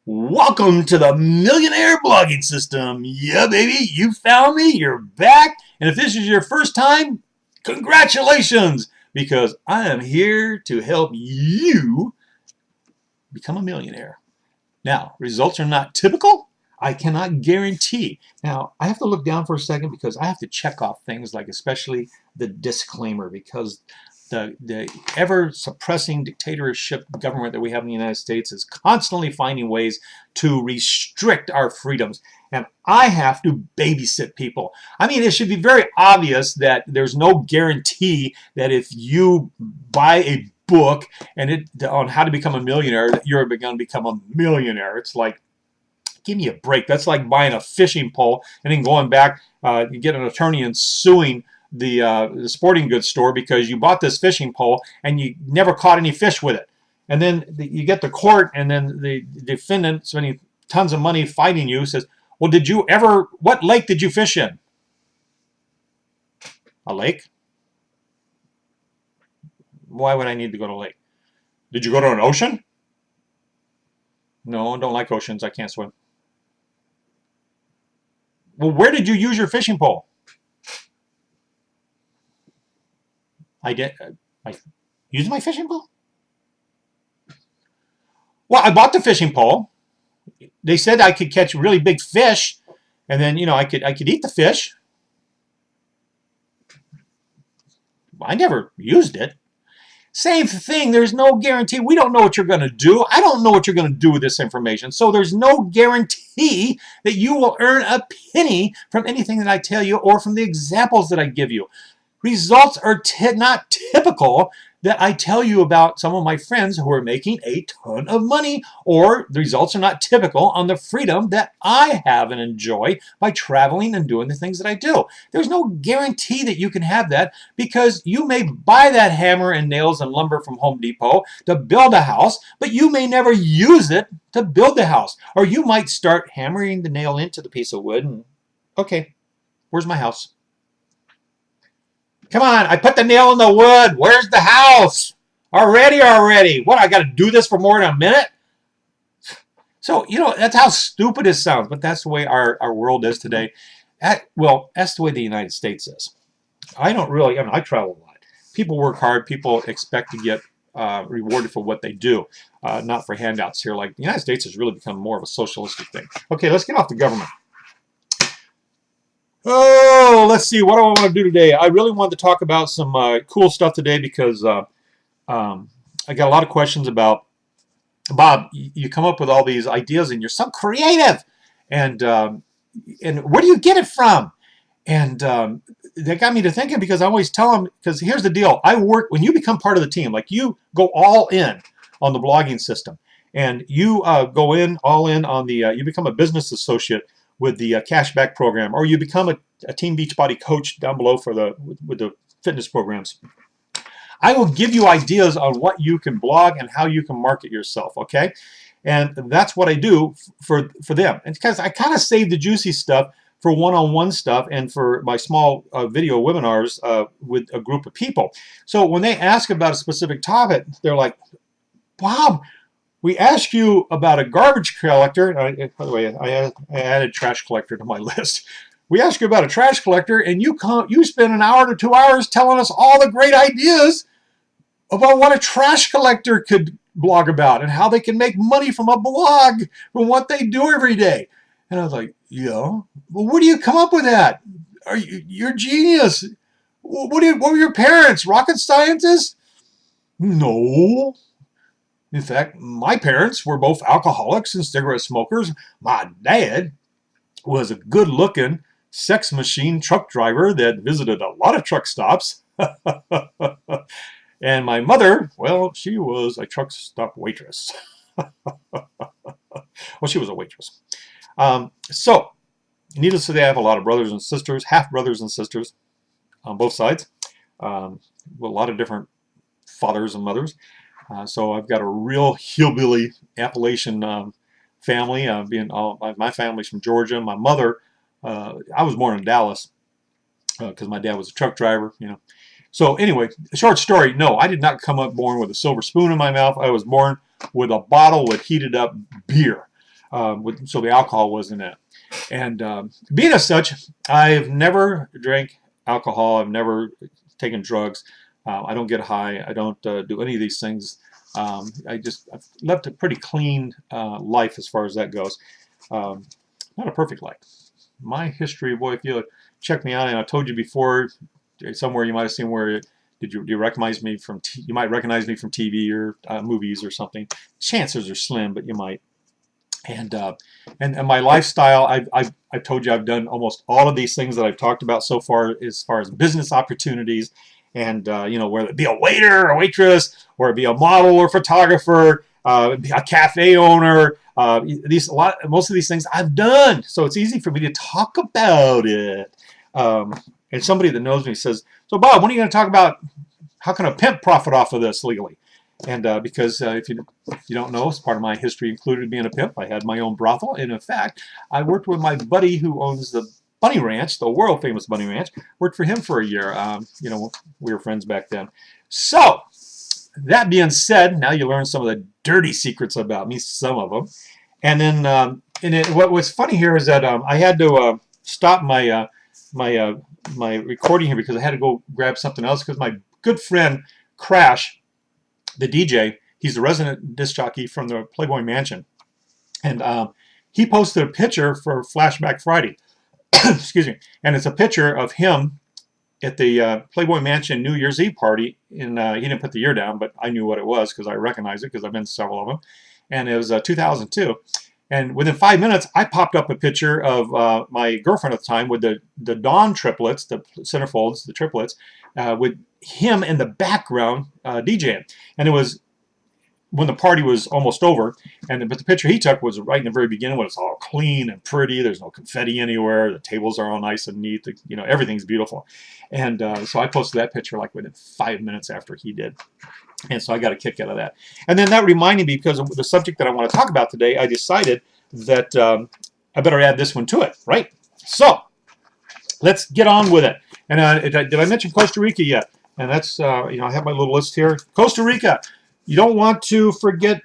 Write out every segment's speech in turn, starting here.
Welcome to the Millionaire blogging system. Yeah, baby, you found me, you're back. And if this is your first time, congratulations, because I am here to help you become a millionaire. Now, results are not typical. I cannot guarantee. Now, I have to look down for a second because I have to check off things like especially the disclaimer, because the ever-suppressing dictatorship government that we have in the United States is constantly finding ways to restrict our freedoms. And I have to babysit people. I mean, it should be very obvious that there's no guarantee that if you buy a book and on how to become a millionaire, that you're going to become a millionaire. It's like, give me a break. That's like buying a fishing pole and then going back, you get an attorney and suing the sporting goods store because you bought this fishing pole and you never caught any fish with it. And then you get to court, and then the defendant spending tons of money fighting you says, well, what lake did you fish in? A lake? Why would I need to go to a lake? Did you go to an ocean? No, I don't like oceans. I can't swim. Well, where did you use your fishing pole? I used my fishing pole? Well, I bought the fishing pole. They said I could catch really big fish, and then I could eat the fish. I never used it. Same thing. There's no guarantee. We don't know what you're going to do. I don't know what you're going to do with this information. So there's no guarantee that you will earn a penny from anything that I tell you or from the examples that I give you. Results are not typical that I tell you about some of my friends who are making a ton of money, or the results are not typical on the freedom that I have and enjoy by traveling and doing the things that I do. There's no guarantee that you can have that, because you may buy that hammer and nails and lumber from Home Depot to build a house, but you may never use it to build the house. Or you might start hammering the nail into the piece of wood and, okay, where's my house? Come on, I put the nail in the wood. Where's the house? Already. What, I got to do this for more than a minute? So, that's how stupid it sounds, but that's the way our world is today. That's the way the United States is. I travel a lot. People work hard. People expect to get rewarded for what they do, not for handouts here. Like, the United States has really become more of a socialistic thing. Okay, let's get off the government. Oh, let's see. What do I want to do today? I really wanted to talk about some cool stuff today because I got a lot of questions about, Bob, you come up with all these ideas and you're so creative. And where do you get it from? And that got me to thinking, because I always tell them, because here's the deal. When you become part of the team, like you go all in on the blogging system, and you go all in on you become a business associate with the cashback program, or you become a Team Beachbody coach down below with the fitness programs. I will give you ideas on what you can blog and how you can market yourself, okay? And that's what I do for them. And because I kind of save the juicy stuff for one-on-one stuff and for my small video webinars with a group of people. So when they ask about a specific topic, they're like, Bob, we asked you about a garbage collector. By the way, I added trash collector to my list. We asked you about a trash collector, and you spend an hour to 2 hours telling us all the great ideas about what a trash collector could blog about and how they can make money from a blog from what they do every day. And I was like, yeah. Well, where do you come up with that? You're genius. What were your parents? Rocket scientists? No. In fact, my parents were both alcoholics and cigarette smokers. My dad was a good-looking sex machine truck driver that visited a lot of truck stops. And my mother, well, she was a truck stop waitress. Well, she was a waitress. So, needless to say, I have a lot of brothers and sisters, half brothers and sisters on both sides, with a lot of different fathers and mothers. So I've got a real hillbilly Appalachian family. My family's from Georgia. My mother, I was born in Dallas because my dad was a truck driver. So anyway, short story. No, I did not come up born with a silver spoon in my mouth. I was born with a bottle with heated up beer. so the alcohol wasn't in it. And being as such, I've never drank alcohol. I've never taken drugs. I don't get high. I don't do any of these things. I've lived a pretty clean life as far as that goes. Not a perfect life. My history, boy, if you check me out, and I told you before, somewhere you might have seen where do you recognize me from? You might recognize me from TV or movies or something. Chances are slim, but you might. And my lifestyle, I've told you I've done almost all of these things that I've talked about so far as business opportunities, and whether it be a waiter or a waitress, or it be a model or photographer, a cafe owner, most of these things I've done, so it's easy for me to talk about it. And somebody that knows me says, "So Bob, when are you going to talk about how can a pimp profit off of this legally?" And because if you don't know, part of my history included being a pimp. I had my own brothel, and in fact, I worked with my buddy who owns the Bunny Ranch, the world famous Bunny Ranch. Worked for him for a year. We were friends back then. So that being said, now you learn some of the dirty secrets about me, some of them. And then what was funny here is that I had to stop my my recording here because I had to go grab something else because my good friend Crash, the DJ, he's the resident disc jockey from the Playboy Mansion, and he posted a picture for Flashback Friday. Excuse me, and it's a picture of him at the Playboy Mansion New Year's Eve party. In he didn't put the year down, but I knew what it was because I recognized it because I've been to several of them, and it was 2002. And within 5 minutes, I popped up a picture of my girlfriend at the time with the Dawn triplets, the centerfolds, the triplets, with him in the background DJing. And it was when the party was almost over. But the picture he took was right in the very beginning when it's all clean and pretty. There's no confetti anywhere. The tables are all nice and neat. Everything's beautiful. And so I posted that picture like within 5 minutes after he did. And so I got a kick out of that. And then that reminded me, because of the subject that I want to talk about today, I decided that I better add this one to it, right? So let's get on with it. And did I mention Costa Rica yet? And that's, I have my little list here. Costa Rica. You don't want to forget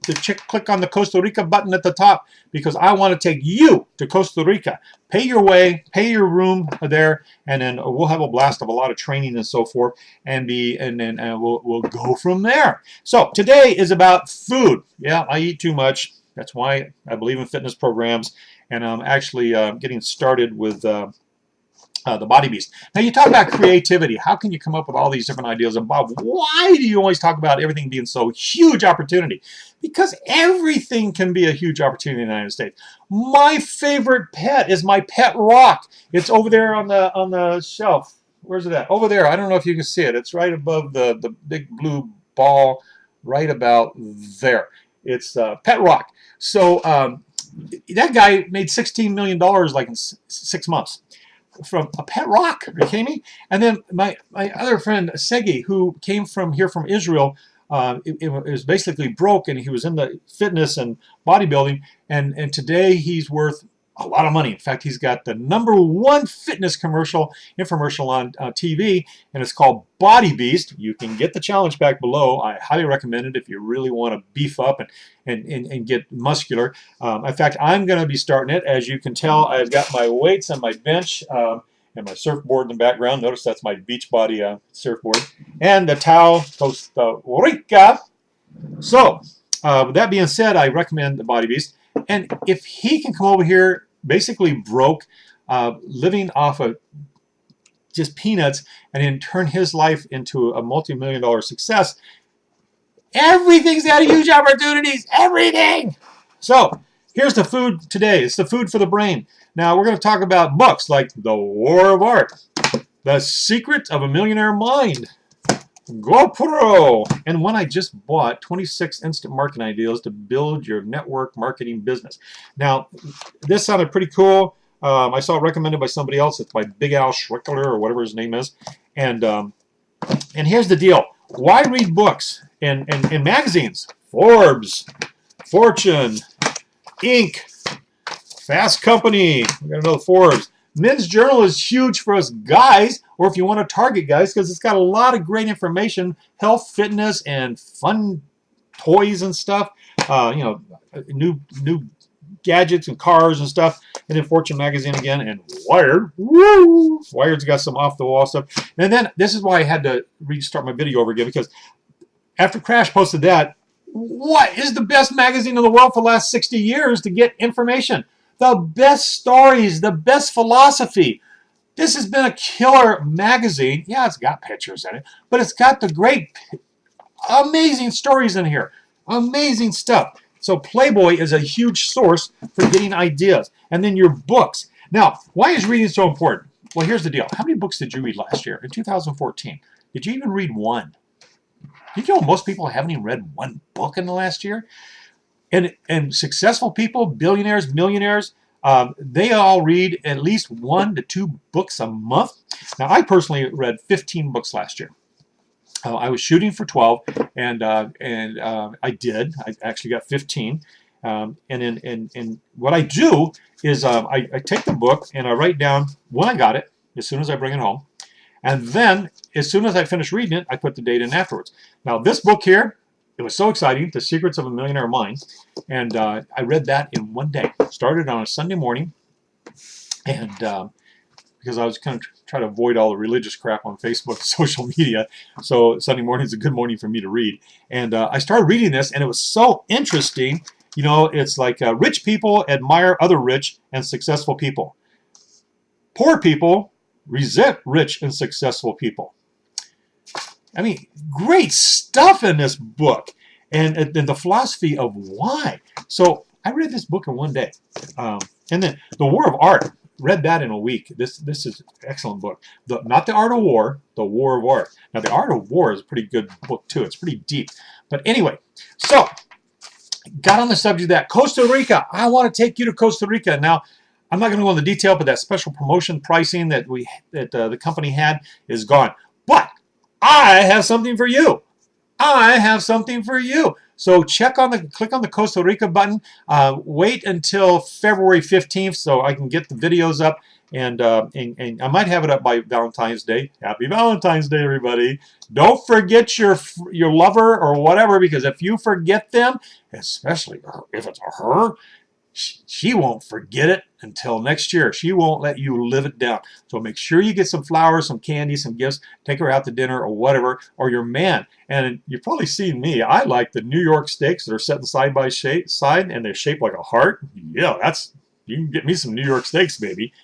to click on the Costa Rica button at the top, because I want to take you to Costa Rica. Pay your way, pay your room there, and then we'll have a blast of a lot of training and so forth, and then we'll go from there. So today is about food. Yeah, I eat too much. That's why I believe in fitness programs, and I'm actually getting started with the Body Beast. Now, you talk about creativity. How can you come up with all these different ideas? And Bob, why do you always talk about everything being so huge opportunity? Because everything can be a huge opportunity in the United States. My favorite pet is my pet rock. It's over there on the shelf. Where's it at? Over there. I don't know if you can see it. It's right above the big blue ball, right about there. It's Pet Rock. So that guy made $16 million like in 6 months. From a pet rock. Are you kidding me? And then my other friend Segi, who came from Israel, it was basically broke, and he was in the fitness and bodybuilding, and today he's worth a lot of money. In fact, he's got the #1 fitness infomercial on TV, and it's called Body Beast. You can get the challenge pack below. I highly recommend it if you really want to beef up and get muscular. In fact, I'm going to be starting it. As you can tell, I've got my weights on my bench and my surfboard in the background. Notice that's my Beachbody surfboard. And the towel, Costa Rica. So, with that being said, I recommend the Body Beast. And if he can come over here basically broke, living off of just peanuts, and then turn his life into a multi-million-dollar success, everything's got huge opportunities. Everything! So, here's the food today. It's the food for the brain. Now, we're going to talk about books like The War of Art, The Secret of a Millionaire Mind, GoPro, and one I just bought, 26 Instant Marketing Ideas to Build Your Network Marketing Business. Now, this sounded pretty cool. I saw it recommended by somebody else. It's by Big Al Schwickler, or whatever his name is. And here's the deal. Why read books and magazines? Forbes, Fortune, Inc., Fast Company. We got to know the Forbes. Men's Journal is huge for us guys, or if you want to target guys, because it's got a lot of great information, health, fitness, and fun toys and stuff. New gadgets and cars and stuff. And then Fortune magazine again, and Wired. Woo! Wired's got some off the wall stuff. And then this is why I had to restart my video over again, because after Crash posted that, what is the best magazine in the world for the last 60 years to get information? The best stories, the best philosophy. This has been a killer magazine. Yeah, it's got pictures in it, but it's got the great, amazing stories in here. Amazing stuff. So Playboy is a huge source for getting ideas. And then your books. Now, why is reading so important? Well, here's the deal. How many books did you read last year, in 2014? Did you even read one? Did you know most people haven't even read one book in the last year? And successful people, billionaires, millionaires, they all read at least 1 to 2 books a month. Now, I personally read 15 books last year. I was shooting for 12, and I did. I actually got 15. And what I do is I take the book and I write down when I got it, as soon as I bring it home. And then, as soon as I finish reading it, I put the date in afterwards. Now, this book here, it was so exciting, The Secrets of a Millionaire Mind. And I read that in one day. Started on a Sunday morning. And because I was kind of trying to avoid all the religious crap on Facebook and social media. So Sunday morning is a good morning for me to read. And I started reading this, and it was so interesting. You know, it's like rich people admire other rich and successful people. Poor people resent rich and successful people. I mean, great stuff in this book. And the philosophy of why. So I read this book in one day. And then The War of Art. Read that in a week. This is an excellent book. Not The Art of War, The War of Art. Now, The Art of War is a pretty good book, too. It's pretty deep. But anyway, so got on the subject of that. Costa Rica. I want to take you to Costa Rica. Now, I'm not going to go into detail, but that special promotion pricing that the company had is gone. But I have something for you. I have something for you. So click on the Costa Rica button. Wait until February 15th so I can get the videos up, and I might have it up by Valentine's Day. Happy Valentine's Day, everybody! Don't forget your lover or whatever, because if you forget them, especially if it's a her, she won't forget it until next year. She won't let you live it down. So make sure you get some flowers, some candy, some gifts. Take her out to dinner or whatever, or your man. And you've probably seen me. I like the New York steaks that are set side by side, and they're shaped like a heart. Yeah, you can get me some New York steaks, baby.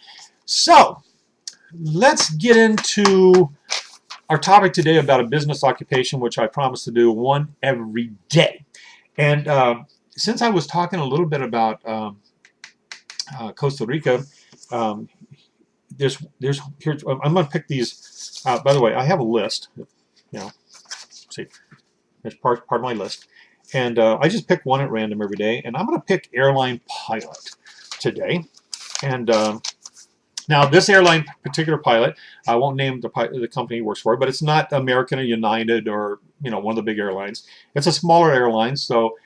So let's get into our topic today about a business occupation, which I promise to do one every day. And since I was talking a little bit about Costa Rica, I'm going to pick these. By the way, I have a list. You know, see, there's part of my list, and I just pick one at random every day. And I'm going to pick Airline Pilot today. And now, this airline particular pilot, I won't name the company he works for, but it's not American or United or one of the big airlines. It's a smaller airline, so.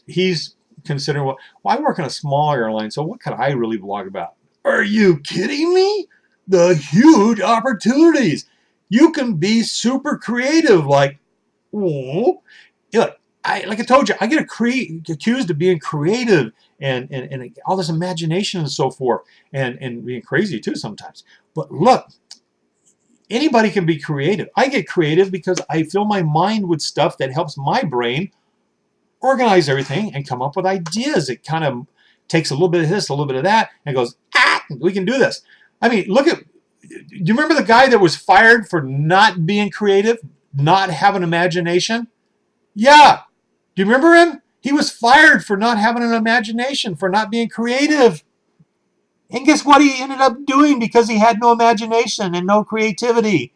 He's considering, well, I work in a small airline, so what could I really blog about? Are you kidding me? The huge opportunities. You can be super creative, like, oh, look, like I told you, I get accused of being creative and all this imagination and so forth, and being crazy too sometimes. But look, anybody can be creative. I get creative because I fill my mind with stuff that helps my brain organize everything and come up with ideas. It kind of takes a little bit of this, a little bit of that, and goes, we can do this. I mean, do you remember the guy that was fired for not being creative, not having imagination? Yeah. Do you remember him? He was fired for not having an imagination, for not being creative. And guess what he ended up doing because he had no imagination and no creativity?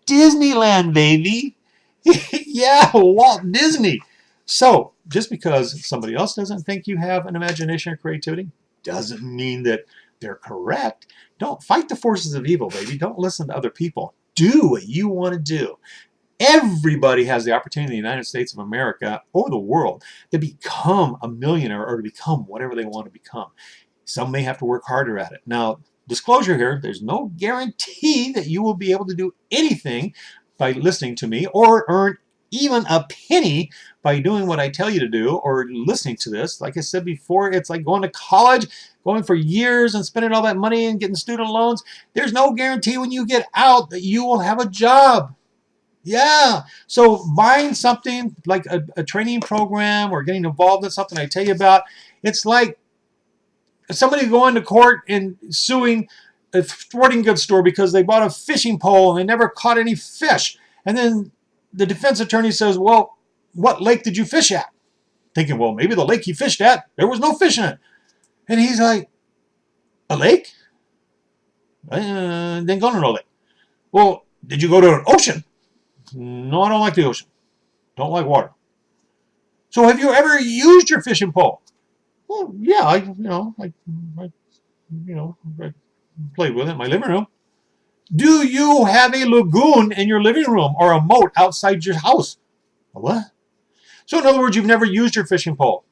Disneyland, baby. Yeah, Walt Disney. So, just because somebody else doesn't think you have an imagination or creativity doesn't mean that they're correct. Don't fight the forces of evil, baby. Don't listen to other people. Do what you want to do. Everybody has the opportunity in the United States of America or the world to become a millionaire or to become whatever they want to become. Some may have to work harder at it. Now, disclosure here, there's no guarantee that you will be able to do anything by listening to me or earn even a penny by doing what I tell you to do or listening to this. Like I said before, it's like going to college, going for years and spending all that money and getting student loans. There's no guarantee when you get out that you will have a job. Yeah. So buying something like a training program or getting involved in something I tell you about, it's like somebody going to court and suing a sporting goods store because they bought a fishing pole and they never caught any fish. And then the defense attorney says, well, what lake did you fish at? Thinking, well, maybe the lake he fished at, there was no fish in it. And he's like, a lake? Didn't go to no lake. Well, did you go to an ocean? No, I don't like the ocean. Don't like water. So have you ever used your fishing pole? Well, yeah, I played with it in my living room. Do you have a lagoon in your living room or a moat outside your house? What? So in other words, you've never used your fishing pole.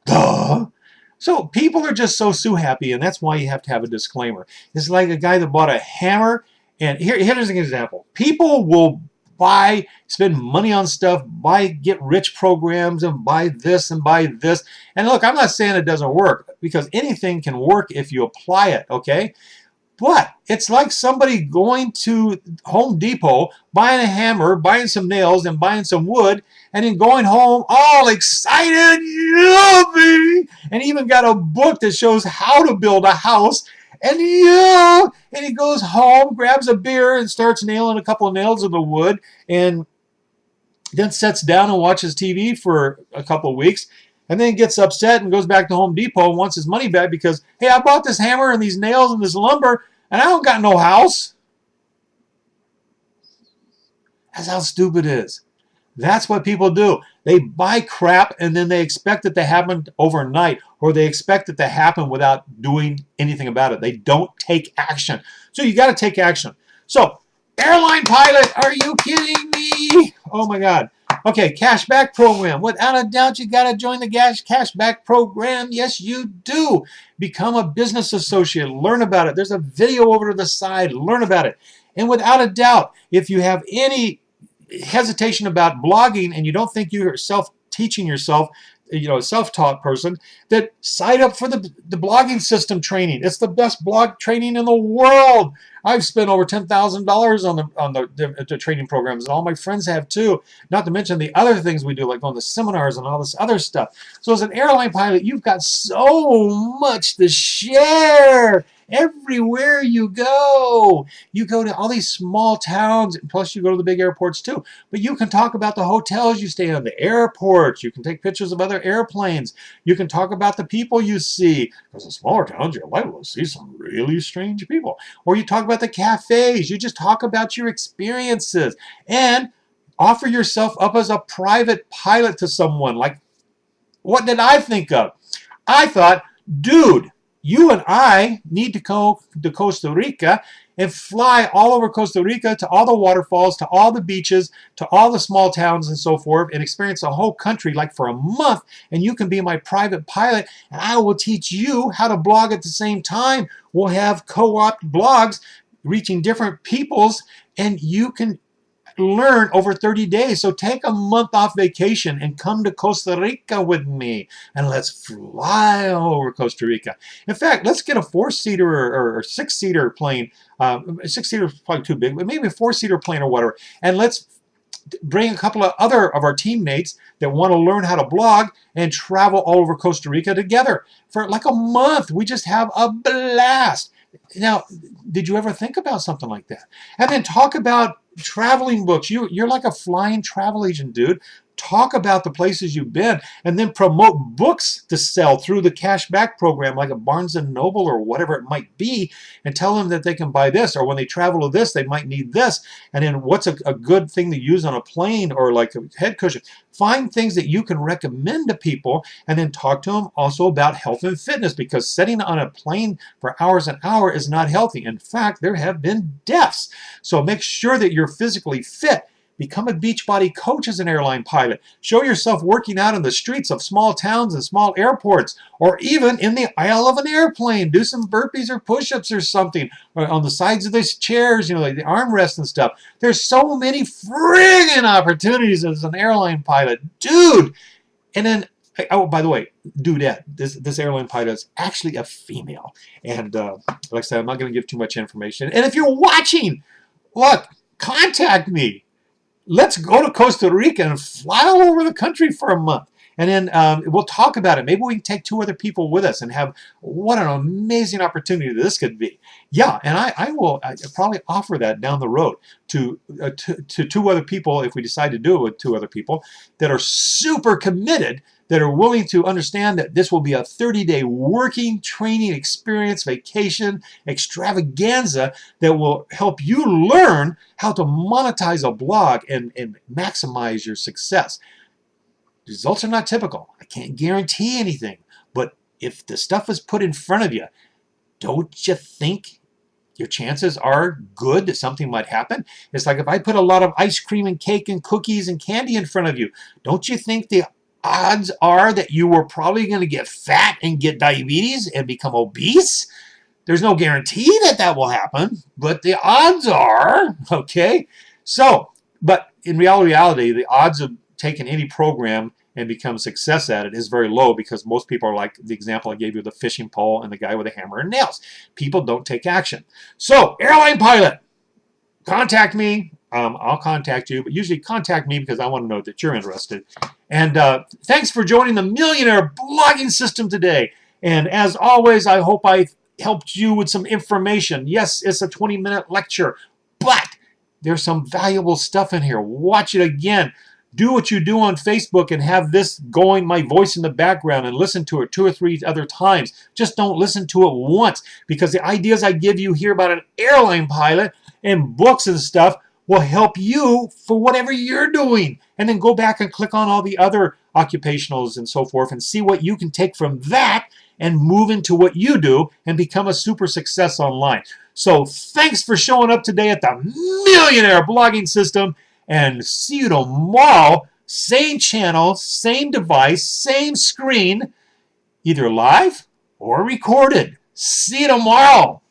Duh. So people are just so happy, and that's why you have to have a disclaimer. It's like a guy that bought a hammer, and here's an example. People will spend money on stuff, get rich programs, and buy this and buy this. And look, I'm not saying it doesn't work, because anything can work if you apply it, okay? But it's like somebody going to Home Depot, buying a hammer, buying some nails, and buying some wood, and then going home all excited, yummy, and even got a book that shows how to build a house. And he goes home, grabs a beer, and starts nailing a couple of nails in the wood, and then sits down and watches TV for a couple of weeks, and then gets upset and goes back to Home Depot and wants his money back because, hey, I bought this hammer and these nails and this lumber, and I don't got no house. That's how stupid it is. That's what people do. They buy crap and then they expect it to happen overnight, or they expect it to happen without doing anything about it. They don't take action. So you got to take action. So, airline pilot, are you kidding me? Oh my God. Okay, cashback program. Without a doubt, you got to join the cashback program. Yes, you do. Become a business associate. Learn about it. There's a video over to the side. Learn about it. And without a doubt, if you have any hesitation about blogging and you don't think you're teaching yourself, a self-taught person, that sign up for the blogging system training. It's the best blog training in the world. I've spent over $10,000 on the training programs, and all my friends have too. Not to mention the other things we do, like going to seminars and all this other stuff. So as an airline pilot, you've got so much to share. Everywhere you go to all these small towns, plus you go to the big airports too. But you can talk about the hotels you stay in, the airports. You can take pictures of other airplanes. You can talk about the people you see. Because in smaller towns, you're liable to see some really strange people. Or you talk about the cafes. You just talk about your experiences. And offer yourself up as a private pilot to someone. Like, what did I think of? I thought, dude, you and I need to go to Costa Rica and fly all over Costa Rica to all the waterfalls, to all the beaches, to all the small towns and so forth, and experience the whole country like for a month. And you can be my private pilot, and I will teach you how to blog at the same time. We'll have co-op blogs reaching different peoples, and you can learn over 30 days. So take a month off vacation and come to Costa Rica with me, and let's fly all over Costa Rica. In fact, let's get a 4-seater or 6-seater plane. 6-seater is probably too big, but maybe a 4-seater plane or whatever. And let's bring a couple of other of our teammates that want to learn how to blog and travel all over Costa Rica together for like a month. We just have a blast. Now, did you ever think about something like that? And then talk about traveling books. You're like a flying travel agent, dude. Talk about the places you've been, and then promote books to sell through the cashback program, like a Barnes & Noble or whatever it might be, and tell them that they can buy this, or when they travel to this, they might need this, and then what's a good thing to use on a plane, or like a head cushion. Find things that you can recommend to people, and then talk to them also about health and fitness, because sitting on a plane for hours and hours is not healthy. In fact, there have been deaths. So make sure that you're physically fit. Become a Beachbody coach as an airline pilot. Show yourself working out in the streets of small towns and small airports, or even in the aisle of an airplane. Do some burpees or push-ups or something, or on the sides of these chairs, like the armrests and stuff. There's so many friggin' opportunities as an airline pilot, dude. And then, oh, by the way, dudette, this airline pilot is actually a female. And like I said, I'm not going to give too much information. And if you're watching, look, contact me. Let's go to Costa Rica and fly all over the country for a month. And then we'll talk about it. Maybe we can take 2 other people with us and have what an amazing opportunity this could be. Yeah, and I will probably offer that down the road to 2 other people if we decide to do it with 2 other people that are super committed, that are willing to understand that this will be a 30-day working, training experience, vacation, extravaganza that will help you learn how to monetize a blog and maximize your success. Results are not typical. I can't guarantee anything. But if the stuff is put in front of you, don't you think your chances are good that something might happen? It's like if I put a lot of ice cream and cake and cookies and candy in front of you, don't you think the odds are that you were probably going to get fat and get diabetes and become obese? There's no guarantee that that will happen, but the odds are, okay? So, but in reality, the odds of taking any program and become a success at it is very low, because most people are like the example I gave you, the fishing pole and the guy with a hammer and nails. People don't take action. So, airline pilot, contact me. I'll contact you, but usually contact me because I want to know that you're interested. And thanks for joining the Millionaire blogging system today. And as always, I hope I helped you with some information. Yes, it's a 20-minute lecture, but there's some valuable stuff in here. Watch it again. Do what you do on Facebook and have this going, my voice in the background, and listen to it 2 or 3 other times. Just don't listen to it once, because the ideas I give you here about an airline pilot and books and stuff will help you for whatever you're doing. And then go back and click on all the other occupationals and so forth and see what you can take from that and move into what you do and become a super success online. So thanks for showing up today at the Millionaire blogging system, and see you tomorrow. Same channel, same device, same screen, either live or recorded. See you tomorrow.